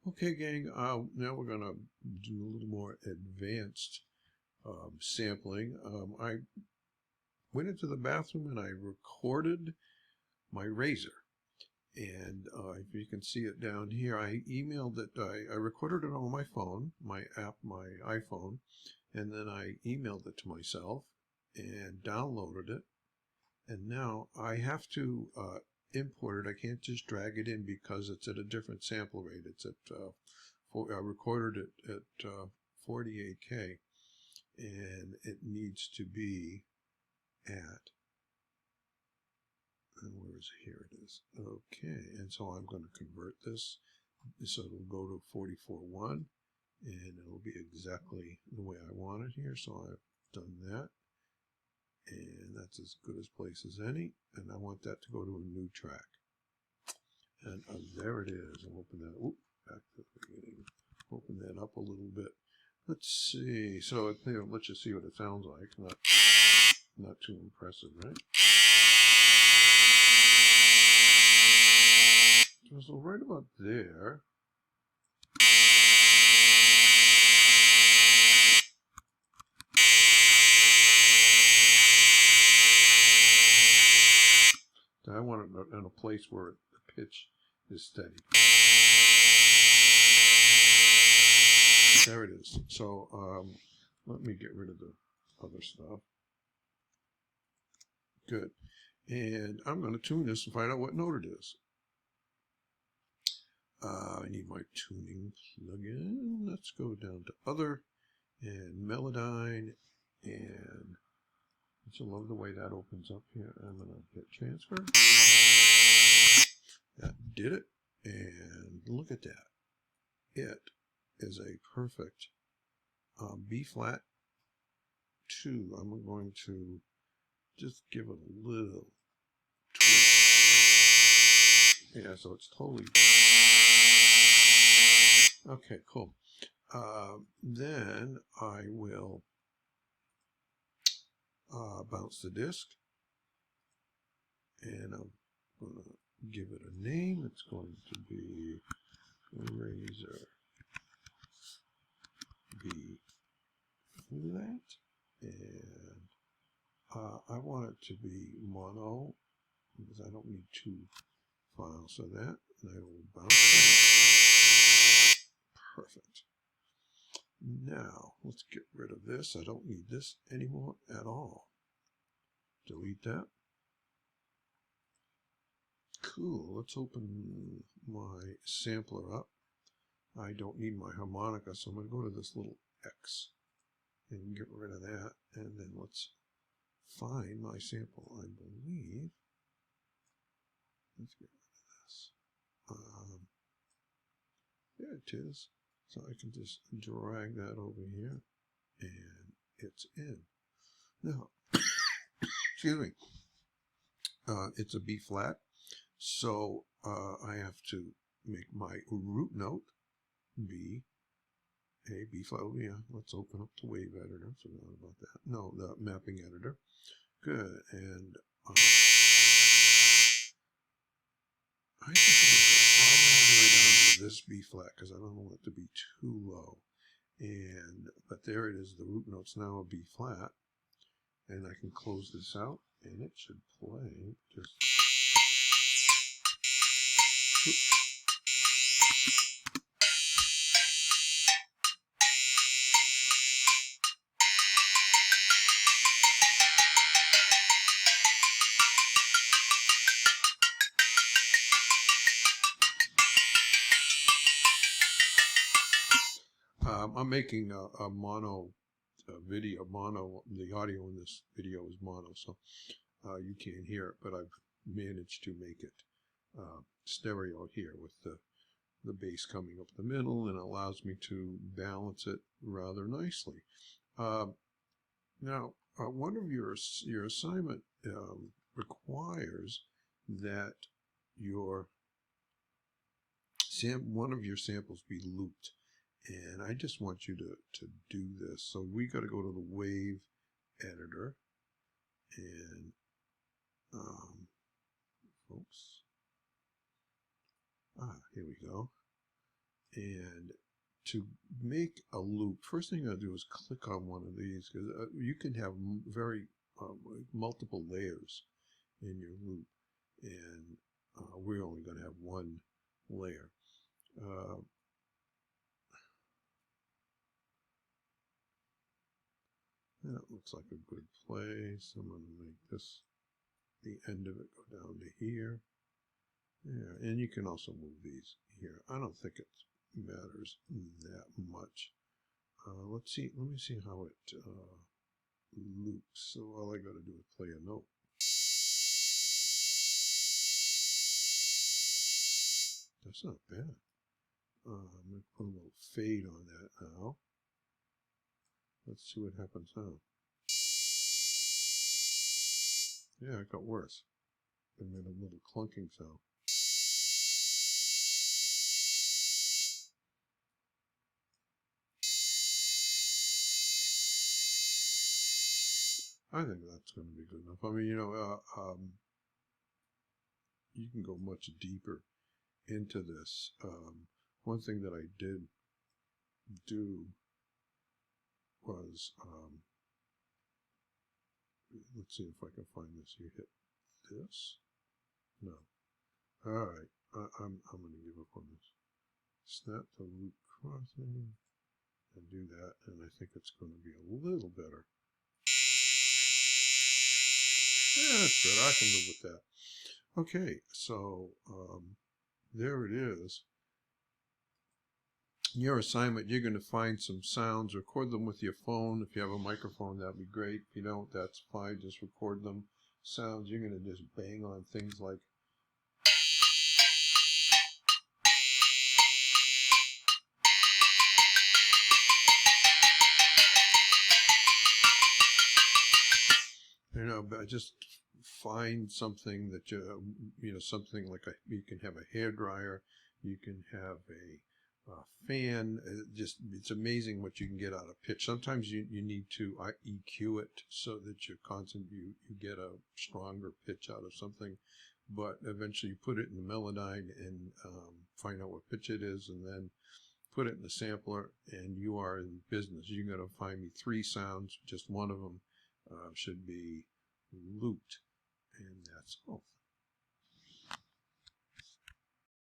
Okay, gang, now we're going to do a little more advanced sampling. I went into the bathroom and I recorded my razor. And if you can see it down here, I emailed it, I recorded it on my phone, my iPhone, and then I emailed it to myself and downloaded it. And now I have to import it. I can't just drag it in because it's at a different sample rate. It's at I recorded it at 48K, and it needs to be at, and where is it? Here it is. Okay, and so I'm going to convert this so it'll go to 44.1, and it'll be exactly the way I want it here. So I've done that, and that's as good a place as any, and I want that to go to a new track. And there it is. I'll open that. Oop, back to the beginning. Open that up a little bit. Let's see. So let's just see what it sounds like. Not too impressive, right? So right about there. I want it in a place where the pitch is steady. There it is. So let me get rid of the other stuff. Good. And I'm going to tune this and find out what note it is. I need my tuning plugin. Let's go down to Other and Melodyne. And I love the way that opens up here. I'm going to hit Transfer. That did it. And look at that. It is a perfect B flat 2. I'm going to just give it a little tweak. Yeah, so it's totally okay. Cool. Then I will bounce the disc, and I'm going to give it a name. It's going to be Razor B flat, and I want it to be mono because I don't need two files. So that, and I will bounce that. Perfect. Now let's get rid of this. I don't need this anymore at all. Delete that. Cool. Let's open my sampler up. I don't need my harmonica, so I'm going to go to this little X and get rid of that. And then let's find my sample. I believe. Let's get rid of this. There it is. So I can just drag that over here, and it's in. Now, excuse me. It's a B flat, so I have to make my root note be a B flat. Oh, yeah, let's open up the wave editor. Forgot about that. No, the mapping editor. Good. And I think I'm going to go all the way down to this B flat because I don't want it to be too low. But there it is. The root note's now a B flat, and I can close this out, and it should play just. I'm making a mono video. The audio in this video is mono, so you can't hear it, but I've managed to make it stereo here with the bass coming up the middle, and it allows me to balance it rather nicely. Now, one of your assignment requires that one of your samples be looped. And I just want you to do this. So we got to go to the wave editor, and folks, here we go. And to make a loop, first thing you're going to do is click on one of these, because you can have very multiple layers in your loop, and we're only going to have one layer. That looks like a good place. I'm going to make this, the end of it, go down to here. Yeah, and you can also move these here. I don't think it matters that much. Let's see. Let me see how it loops. So all I got to do is play a note. That's not bad. I'm going to put a little fade on that now. Let's see what happens now. Yeah, it got worse. It made a little clunking sound. I think that's going to be good enough. I mean, you know, you can go much deeper into this. One thing that I did do was, let's see if I can find this. You hit this? No. All right. I'm going to give up on this. Snap to loop crossing and do that, and I think it's going to be a little better. Yeah, that's good. I can live with that. Okay, so there it is. Your assignment, you're going to find some sounds, record them with your phone. If you have a microphone, that'd be great. If you don't, that's fine. Just record them. Sounds, you're going to just bang on things like just find something that you know, something like you can have a hair dryer, you can have a fan. It's amazing what you can get out of pitch. Sometimes you need to EQ it so that you get a stronger pitch out of something. But eventually you put it in the Melodyne and find out what pitch it is, and then put it in the sampler, and you are in business. You're going to find me 3 sounds. Just one of them should be looped, and that's all.